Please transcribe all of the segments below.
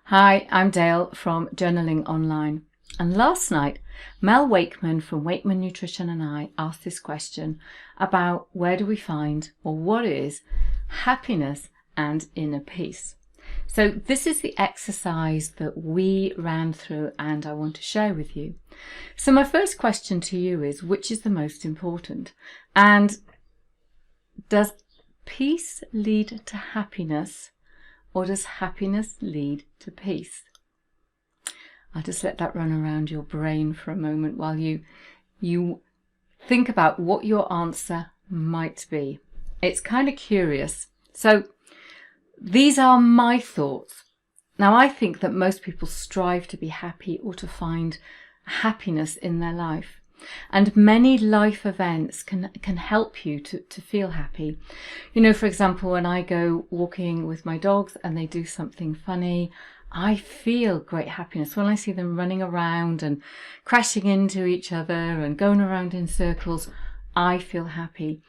Hi, I'm Dale from Journaling Online. And last night, Mel Wakeman from Wakeman Nutrition and I asked this question about where do we find, or what is, happiness and inner peace. So this is the exercise that we ran through and I want to share with you. So my first question to you is, which is the most important? And does peace lead to happiness? Or does happiness lead to peace? I'll just let that run around your brain for a moment while you think about what your answer might be. It's kind of curious. So these are my thoughts. Now, I think that most people strive to be happy or to find happiness in their life. And many life events can help you to feel happy. You know, for example, when I go walking with my dogs and they do something funny, I feel great happiness. When I see them running around and crashing into each other and going around in circles, I feel happy.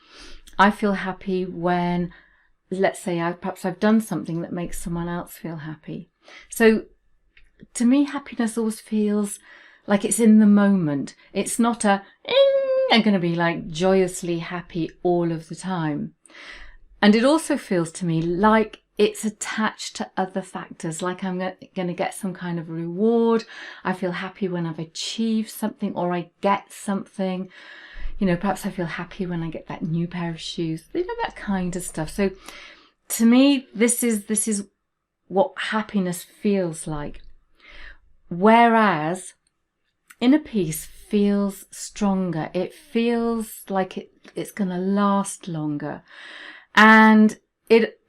I feel happy when, let's say, perhaps I've done something that makes someone else feel happy. So to me, happiness always feels like it's in the moment. It's not I'm going to be like joyously happy all of the time. And it also feels to me like it's attached to other factors, like I'm going to get some kind of reward. I feel happy when I've achieved something or I get something. You know, perhaps I feel happy when I get that new pair of shoes, you know, that kind of stuff. So to me, this is what happiness feels like. Whereas inner peace feels stronger. It feels like it's going to last longer. And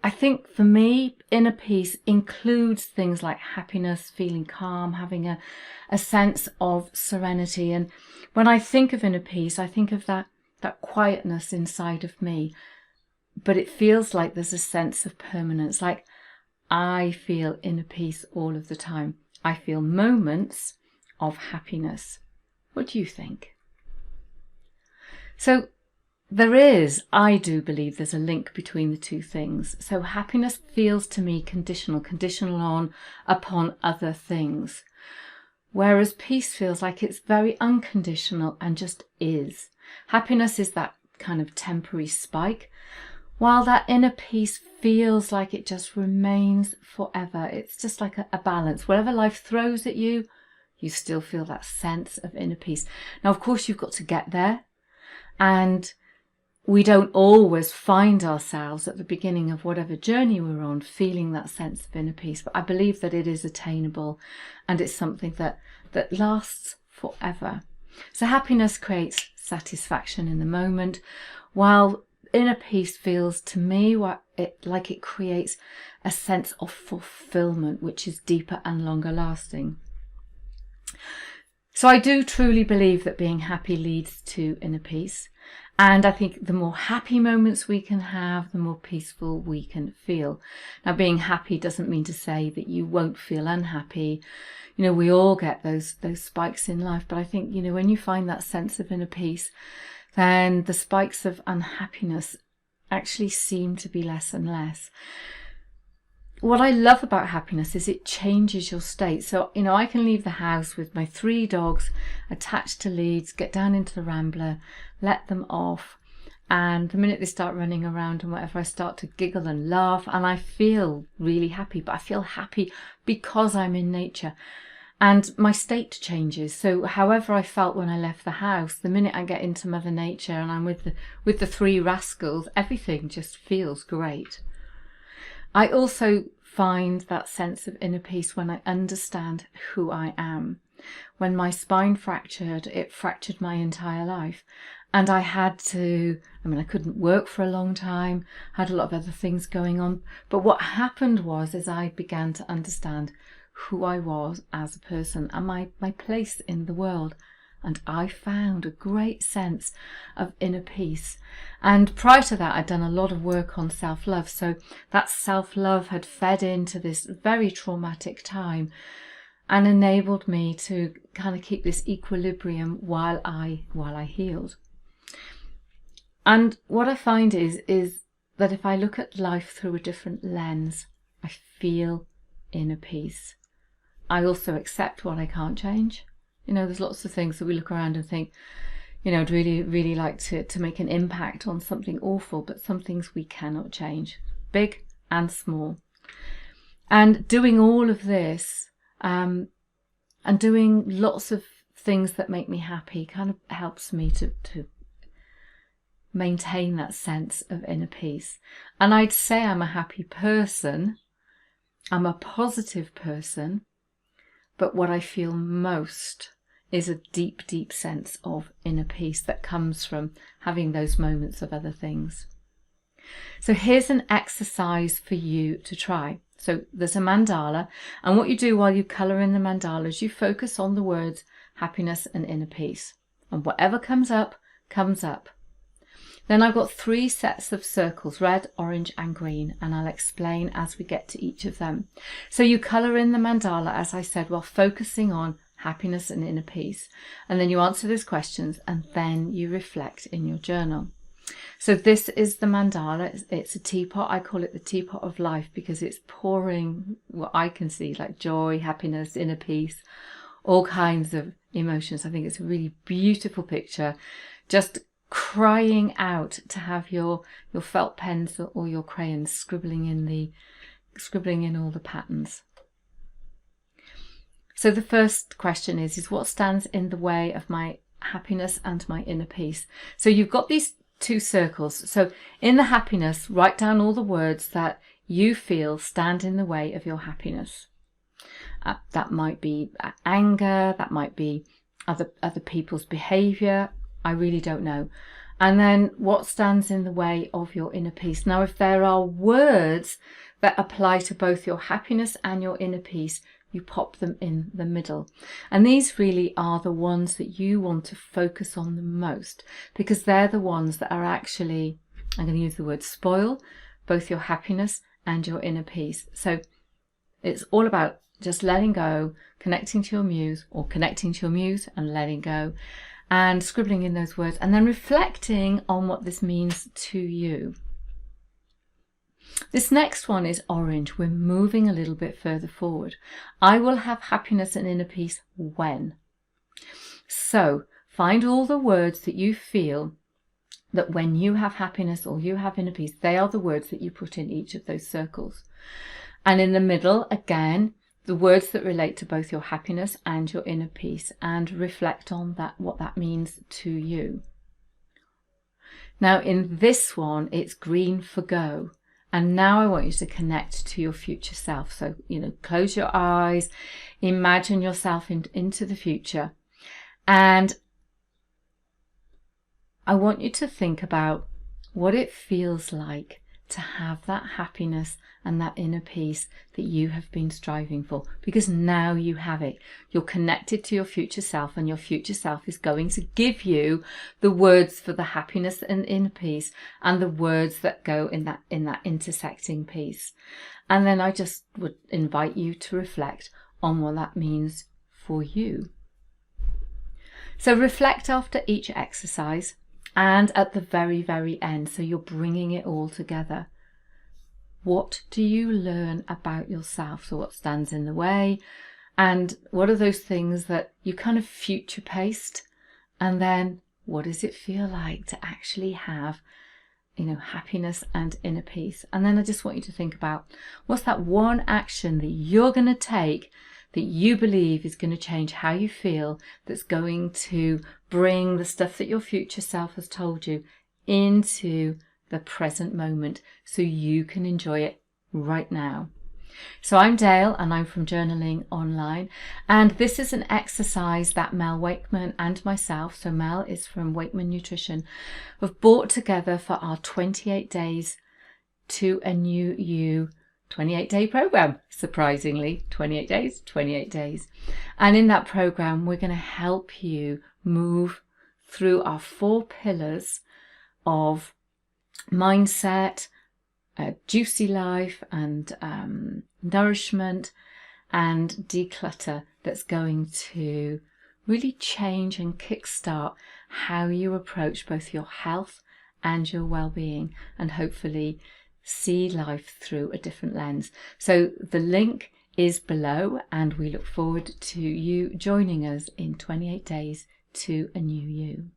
I think for me, inner peace includes things like happiness, feeling calm, having a sense of serenity. And when I think of inner peace, I think of that quietness inside of me. But it feels like there's a sense of permanence. Like I feel inner peace all of the time. I feel moments of happiness. What do you think? So I do believe there's a link between the two things. So happiness feels to me conditional upon other things. Whereas peace feels like it's very unconditional and just is. Happiness is that kind of temporary spike, while that inner peace feels like it just remains forever. It's just like a balance. Whatever life throws at you, you still feel that sense of inner peace. Now, of course, you've got to get there. And we don't always find ourselves at the beginning of whatever journey we're on feeling that sense of inner peace. But I believe that it is attainable and it's something that lasts forever. So happiness creates satisfaction in the moment, while inner peace feels to me like it creates a sense of fulfillment, which is deeper and longer lasting. So I do truly believe that being happy leads to inner peace. And I think the more happy moments we can have, the more peaceful we can feel. Now, being happy doesn't mean to say that you won't feel unhappy. You know, we all get those spikes in life. But I think, you know, when you find that sense of inner peace, then the spikes of unhappiness actually seem to be less and less. What I love about happiness is it changes your state. So, you know, I can leave the house with my 3 dogs attached to leads, get down into the Rambler, let them off. And the minute they start running around and whatever, I start to giggle and laugh and I feel really happy. But I feel happy because I'm in nature and my state changes. So however I felt when I left the house, the minute I get into Mother Nature and I'm with the 3 rascals, everything just feels great. I also find that sense of inner peace when I understand who I am. When my spine fractured, it fractured my entire life. And I couldn't work for a long time, had a lot of other things going on. But what happened was I began to understand who I was as a person and my place in the world. And I found a great sense of inner peace. And prior to that, I'd done a lot of work on self-love. So that self-love had fed into this very traumatic time and enabled me to kind of keep this equilibrium while I healed. And what I find is that if I look at life through a different lens, I feel inner peace. I also accept what I can't change. You know, there's lots of things that we look around and think, you know, I'd really, really like to make an impact on something awful, but some things we cannot change, big and small. And doing all of this, and doing lots of things that make me happy kind of helps me to maintain that sense of inner peace. And I'd say I'm a happy person, I'm a positive person, but what I feel most is a deep, deep sense of inner peace that comes from having those moments of other things. So here's an exercise for you to try. So there's a mandala, and what you do while you colour in the mandala is you focus on the words happiness and inner peace. And whatever comes up, comes up. Then I've got 3 sets of circles, red, orange and green, and I'll explain as we get to each of them. So you colour in the mandala, as I said, while focusing on happiness and inner peace. And then you answer those questions, and then you reflect in your journal. So this is the mandala. It's a teapot. I call it the teapot of life because it's pouring what I can see, like joy, happiness, inner peace, all kinds of emotions. I think it's a really beautiful picture, just crying out to have your felt pens or your crayons scribbling in all the patterns. So the first question is what stands in the way of my happiness and my inner peace? So you've got these 2 circles. So in the happiness, write down all the words that you feel stand in the way of your happiness. That might be anger, that might be other people's behaviour. I really don't know. And then what stands in the way of your inner peace? Now, if there are words that apply to both your happiness and your inner peace, you pop them in the middle. And these really are the ones that you want to focus on the most, because they're the ones that are actually, I'm going to use the word spoil, both your happiness and your inner peace. So it's all about just letting go, connecting to your muse, or connecting to your muse and letting go, and scribbling in those words, and then reflecting on what this means to you. This next one is orange. We're moving a little bit further forward. I will have happiness and inner peace when. So find all the words that you feel that when you have happiness or you have inner peace, they are the words that you put in each of those circles. And in the middle, again, the words that relate to both your happiness and your inner peace, and reflect on that, what that means to you. Now in this one, it's green for go. And now I want you to connect to your future self. So, close your eyes, imagine yourself into the future. And I want you to think about what it feels like to have that happiness and that inner peace that you have been striving for, because now you have it. You're connected to your future self, and your future self is going to give you the words for the happiness and inner peace, and the words that go in that intersecting piece. And then I just would invite you to reflect on what that means for you. So reflect after each exercise and at the very, very end, so you're bringing it all together. What do you learn about yourself? So what stands in the way, and what are those things that you kind of future paced, and then what does it feel like to actually have happiness and inner peace? And then I just want you to think about, what's that one action that you're going to take that you believe is going to change how you feel, that's going to bring the stuff that your future self has told you into the present moment, so you can enjoy it right now. So I'm Dale, and I'm from Journaling Online, and this is an exercise that Mel Wakeman and myself, so Mel is from Wakeman Nutrition, have brought together for our 28 days to a new you 28-day program. Surprisingly, 28 days, 28 days. And in that program, we're going to help you move through our 4 pillars of mindset, juicy life, and nourishment, and declutter, that's going to really change and kickstart how you approach both your health and your well-being, and hopefully see life through a different lens. So the link is below, and we look forward to you joining us in 28 days to a new you.